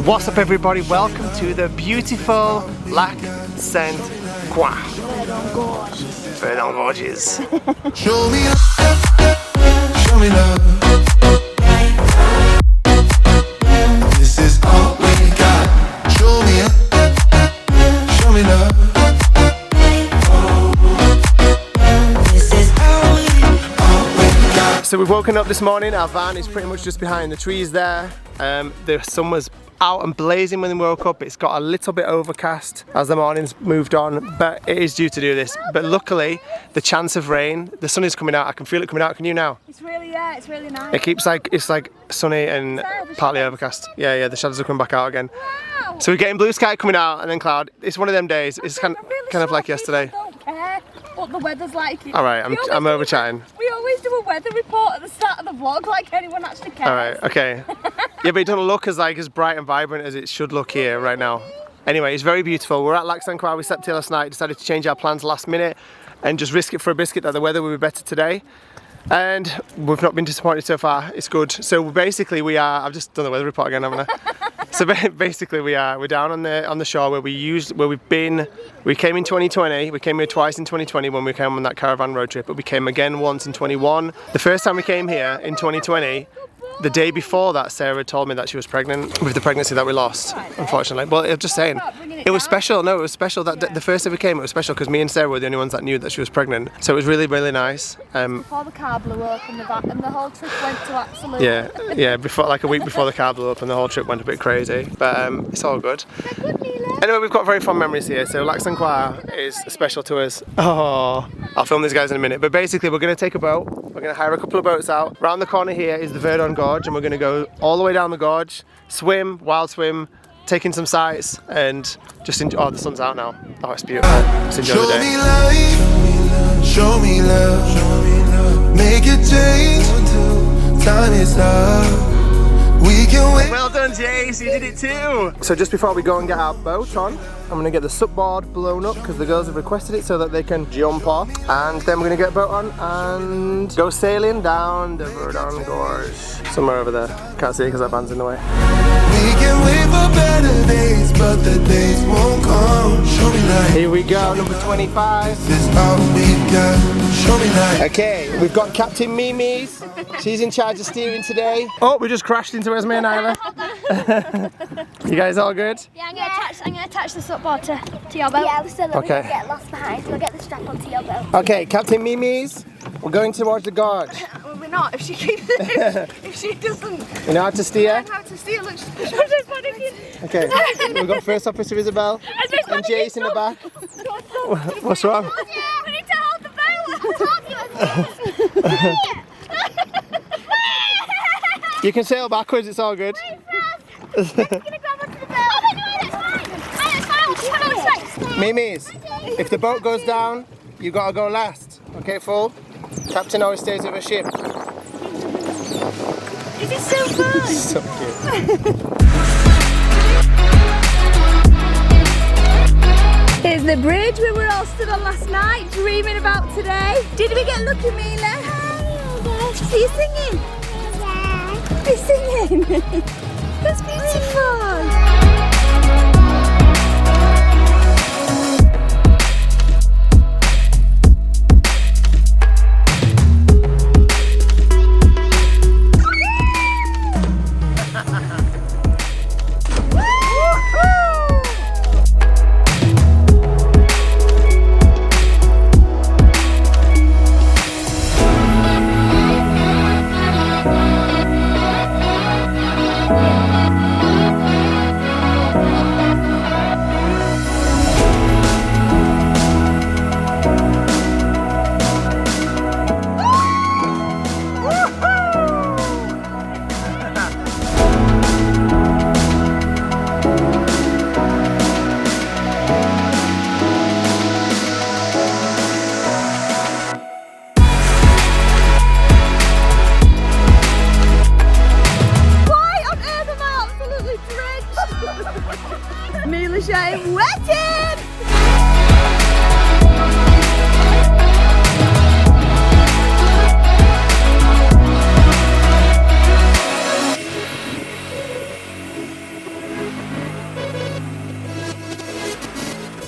What's up everybody, welcome to the beautiful Lac Sainte Croix. Verdon Gorge. Verdon Gorges. Show me love. This is all we got. Show me love. This is all we got. So we've woken up this morning, our van is pretty much just behind the trees there. The sun was out and blazing when we woke up. It's got a little bit overcast as the morning's moved on, but it is due to do this. But luckily, the chance of rain, the sun is coming out. I can feel it coming out. Can you now? It's really nice. It keeps it's like sunny and partly overcast. Yeah, the shadows are coming back out again. Wow. So we're getting blue sky coming out and then cloud. It's one of them days. It's kind of like yesterday. I don't care what the weather's like. All right, I'm over chatting. We always do a weather report at the start of the vlog, like anyone actually cares. All right, okay. Yeah, but it doesn't look as bright and vibrant as it should look here right now. Anyway, it's very beautiful. We're at Lac Sainte Croix. We slept here last night, decided to change our plans last minute and just risk it for a biscuit that the weather will be better today. And we've not been disappointed so far. It's good. So basically I've just done the weather report again, haven't I? So basically we're down on the shore where we came in 2020. We came here twice in 2020 when we came on that caravan road trip, but we came again once in 21. The first time we came here in 2020, the day before that, Sarah told me that she was pregnant with the pregnancy that we lost, unfortunately. Well, I'm just saying, it was special. No, it was special. That the first day we came, it was special because me and Sarah were the only ones that knew that she was pregnant. So it was really, really nice. Before the car blew up and the whole trip went to absolute. Yeah. Before, like a week before the car blew up, and the whole trip went a bit crazy. But it's all good. Anyway, we've got very fond memories here. So Lac Sainte Croix is special to us. Oh, I'll film these guys in a minute. But basically, we're going to take a boat. We're going to hire a couple of boats out. Round the corner here is the Verdon Gorge, and we're going to go all the way down the gorge, swim, wild swim, taking some sights, and just enjoy. Oh, the sun's out now. Oh, it's beautiful. Just enjoy the day. Show me love. Make it change. Time is up. We can wait. Well done, Jace, you did it too! So just before we go and get our boat on, I'm going to get the supboard blown up because the girls have requested it so that they can jump off. And then we're going to get a boat on and go sailing down the Verdon Gorge. Somewhere over there. Can't see it because that van's in the way. We can wait for better days, but the days won't come. Show me light. Here we go, number 25. This is all we got. Show me light. Okay, we've got Captain Mimi's. She's in charge of steering today. Oh, we just crashed into Esmés and Isla. You guys all good? Yeah, I'm gonna attach the supboard to your boat. Yeah, so that we Okay. don't get lost behind. We'll get the strap onto your boat. Okay, Captain Mimi's. We're going towards the gorge. Well, we're not. If she keeps if she doesn't You know how to steer? learn how to steer, look, Okay, we've got First Officer Isabel and Jace in the back. What's wrong? We need to hold the boat. You can sail backwards, it's all good. It's gonna grab onto the boat. Oh, no, that's fine. Mimi's, if the boat goes down, you gotta go last. Okay, Fool? Captain always stays with a ship. Is it so fun? So cute. Here's the bridge we were all stood on last night, dreaming about today. Did we get lucky, Mila? Are you singing? Yeah. Are you singing? That's beautiful. I'm wetted!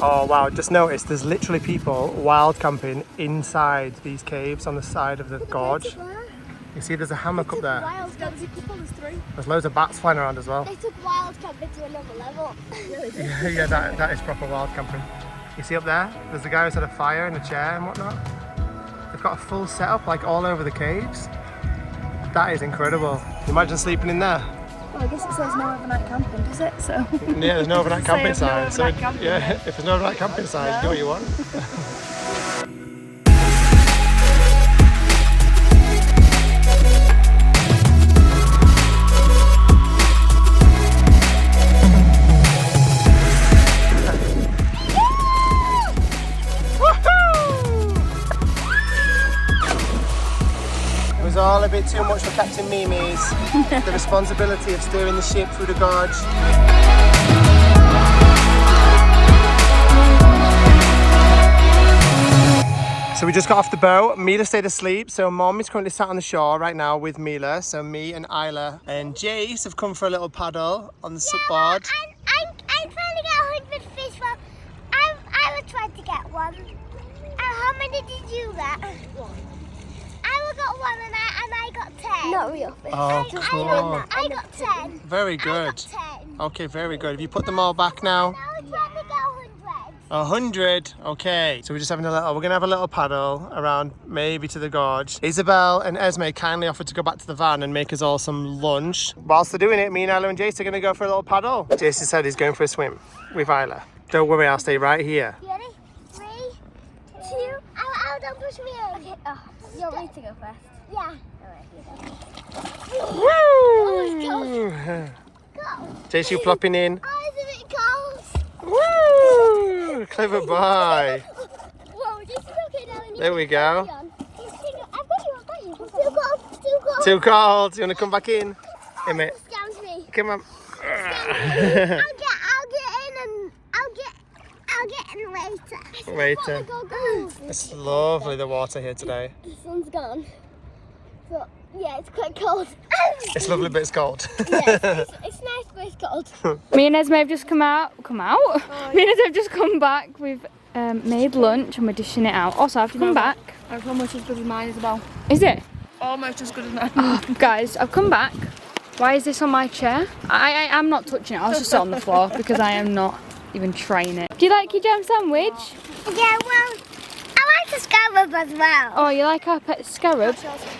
Oh wow, just noticed there's literally people wild camping inside these caves on the side of the gorge. You see there's a hammock up there. There's loads of bats flying around as well. They took wild camping to another level. Yeah, that is proper wild camping. You see up there? There's a guy who's had a fire and a chair and whatnot. They've got a full setup like all over the caves. That is incredible. Imagine sleeping in there. Well, I guess it says no overnight camping, does it? So. Yeah, there's no overnight camping sign. So camping. yeah, if there's no overnight camping sign, do what you want. It was all a bit too much for Captain Mimi's. The responsibility of steering the ship through the gorge. So we just got off the boat. Mila stayed asleep, so Mom is currently sat on the shore right now with Mila. So me and Isla and Jace have come for a little paddle on the subboard. I'm trying to get 100 fish. Well, I was trying to get one. How many did you get? One. I got one and I got 10. Not real fish. Oh, cool. I got 10. Very good. 10. Okay, very good. Have you put them all back now? Now we're trying to get 100. 100. Okay, so we're just having we're gonna have a little paddle around maybe to the gorge. Isabel and Esme kindly offered to go back to the van and make us all some lunch. Whilst they're doing it, me and Isla and Jace are gonna go for a little paddle. Jason said he's going for a swim with Isla. Don't worry, I'll stay right here. You ready? 3, 2. Don't push me in. Okay. Oh, you want me to go first? Yeah. Woo! Oh, go. Jace, you flopping in. Oh, it's a bit cold. Woo! Clever boy. Whoa, this is okay now. There we go. I've got you. Too cold. Too cold. You want to come back in? Hey, mate. Scams me. Come on. I'll get in and I'll get in later. Later. Go. It's lovely, the water here today. The sun's gone. So, yeah, it's quite cold. It's lovely, but it's cold. Yeah, it's nice, but it's cold. Me and Esme have just come out. Oh, me and Esme have just come back. We've made lunch and we're dishing it out. Also, I've come back. It's almost as good as mine, Isabel. Is it? Almost as good as mine. Oh, guys, I've come back. Why is this on my chair? I am not touching it. I was just sat on the floor because I am not even trying it. Do you like your jam sandwich? Yeah, well, I like the scarab as well. Oh, you like our pet scarab?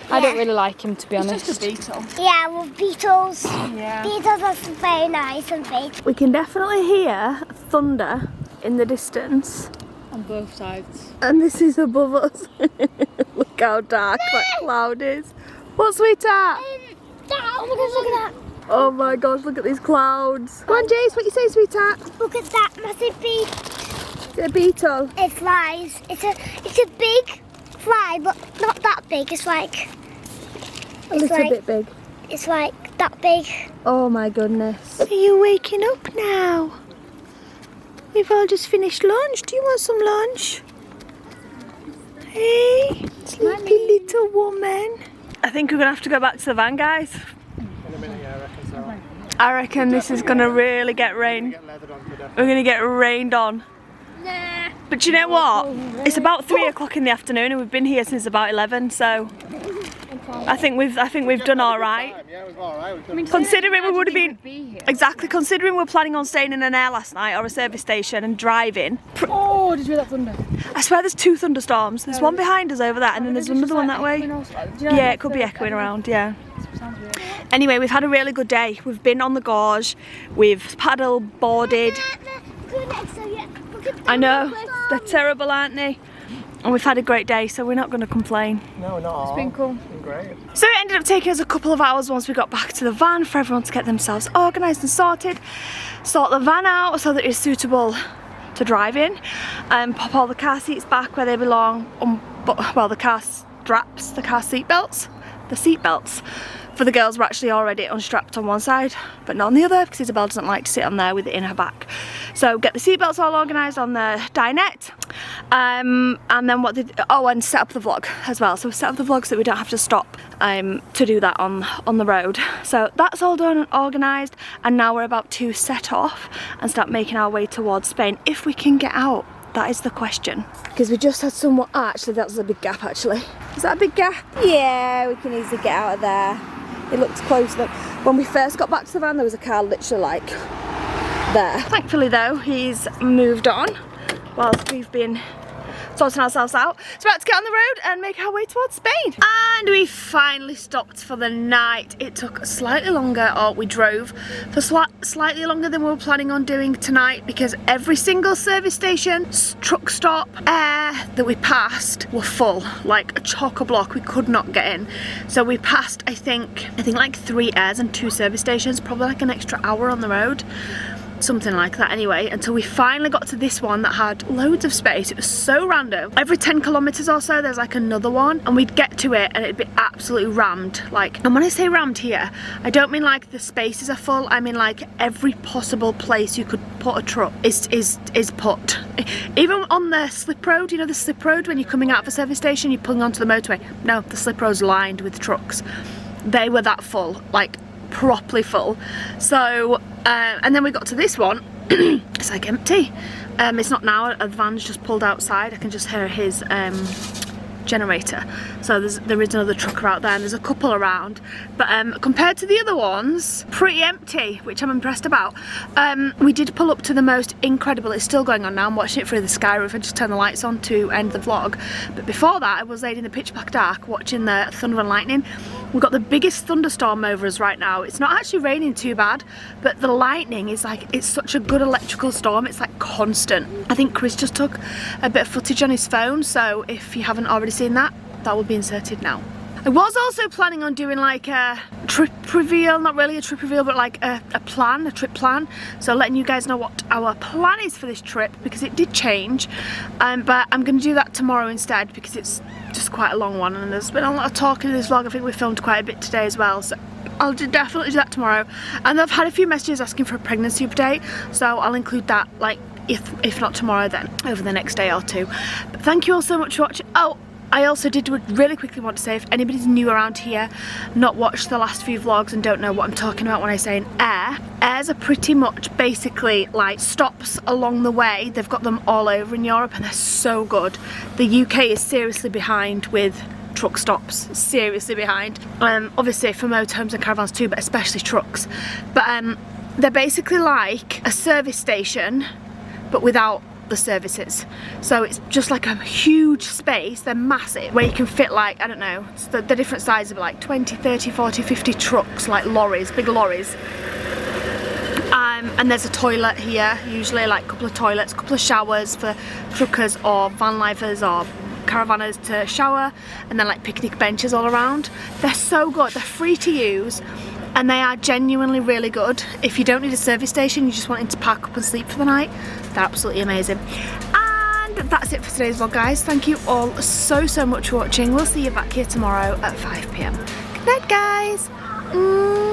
I don't really like him, to be honest. Just a beetle. Yeah, well, beetles. Yeah. Beetles are very nice and big. We can definitely hear thunder in the distance. On both sides. And this is above us. Look how dark that cloud is. What, sweetheart? Oh my gosh, look at that. Oh my gosh, look at these clouds. Go on, Jace, what you say, sweetheart? Look at that massive beak. Is it a beetle? It flies. It's a big fly, but not that big. It's like A little bit big. It's like that big. Oh my goodness. Are you waking up now? We've all just finished lunch. Do you want some lunch? Hey, sleepy little woman. I think we're going to have to go back to the van, guys. In a minute, yeah, I reckon so. I reckon this is going to really get rain. We're going to get rained on. Nah. But you know what? It's about 3 o'clock in the afternoon and we've been here since about 11, so I think we've done all right. Yeah, it was all right. Considering we would have been considering we're planning on staying in an air last night or a service station and driving. Oh, did you hear that thunder? I swear there's 2 thunderstorms. There's one behind us over there and then there's another one that way. Yeah, it could be echoing around, yeah. Anyway, we've had a really good day. We've been on the gorge, we've paddle boarded. I know, they're terrible, aren't they? And we've had a great day, so we're not going to complain. No, not all. It's been cool. It's been great. So it ended up taking us a couple of hours once we got back to the van for everyone to get themselves organised and sorted. Sort the van out so that it's suitable to drive in. And pop all the car seats back where they belong. Well, the car straps, the car seat belts. The seat belts for the girls were actually already unstrapped on one side, but not on the other because Isabel doesn't like to sit on there with it in her back. So get the seat belts all organised on the dinette. And then what did, oh, and set up the vlog as well. So set up the vlog so that we don't have to stop to do that on the road. So that's all done and organised, and now we're about to set off and start making our way towards Spain, if we can get out. That is the question. Because we just had someone, actually that's a big gap actually. Is that a big gap? Yeah, we can easily get out of there. It looks close. When we first got back to the van, there was a car literally like there. Thankfully though, he's moved on whilst we've been sorting ourselves out. So we're about to get on the road and make our way towards Spain. And we finally stopped for the night. It took slightly longer, or we drove for slightly longer than we were planning on doing tonight, because every single service station, truck stop, that we passed were full, like a chock-a-block. We could not get in. So we passed, I think like 3 airs and 2 service stations, probably like an extra hour on the road. Something like that anyway, until we finally got to this one that had loads of space. It was so random. Every 10 kilometers or so there's like another one, and we'd get to it and it'd be absolutely rammed. Like, and when I say rammed here, I don't mean like the spaces are full, I mean like every possible place you could put a truck is put. Even on the slip road, you know the slip road when you're coming out of a service station, you're pulling onto the motorway. No, the slip road's lined with trucks. They were that full, like properly full. So and then we got to this one. It's like empty. It's not now. A van's just pulled outside. I can just hear his generator. So there is another trucker out there, and there's a couple around, but compared to the other ones, pretty empty, which I'm impressed about. We did pull up to the most incredible, it's still going on now, I'm watching it through the sky roof. I just turned the lights on to end the vlog, but before that I was laid in the pitch black dark watching the thunder and lightning. We've got the biggest thunderstorm over us right now. It's not actually raining too bad, but the lightning is like, it's such a good electrical storm, it's like constant. I think Chris just took a bit of footage on his phone, so if you haven't already seen that, that will be inserted now. I was also planning on doing like a trip reveal, not really a trip reveal, but like a trip plan. So letting you guys know what our plan is for this trip, because it did change. But I'm going to do that tomorrow instead, because it's just quite a long one, and there's been a lot of talking in this vlog. I think we filmed quite a bit today as well, so I'll definitely do that tomorrow. And I've had a few messages asking for a pregnancy update, so I'll include that, like if not tomorrow, then over the next day or two. But thank you all so much for watching. Oh, I also did really quickly want to say, if anybody's new around here, not watched the last few vlogs and don't know what I'm talking about when I say an air, airs are pretty much basically like stops along the way. They've got them all over in Europe and they're so good. The UK is seriously behind with truck stops, seriously behind. Obviously for motorhomes and caravans too, but especially trucks. But they're basically like a service station, but without the services. So it's just like a huge space, they're massive, where you can fit like, I don't know, the different sizes of like 20, 30, 40, 50 trucks, like lorries, big lorries. And there's a toilet here, usually like a couple of toilets, a couple of showers for truckers or van lifers or caravanners to shower, and then like picnic benches all around. They're so good, they're free to use, and they are genuinely really good. If you don't need a service station, you just wanting to pack up and sleep for the night, they're absolutely amazing. And that's it for today's vlog, guys. Thank you all so much for watching. We'll see you back here tomorrow at 5 PM. Good night, guys.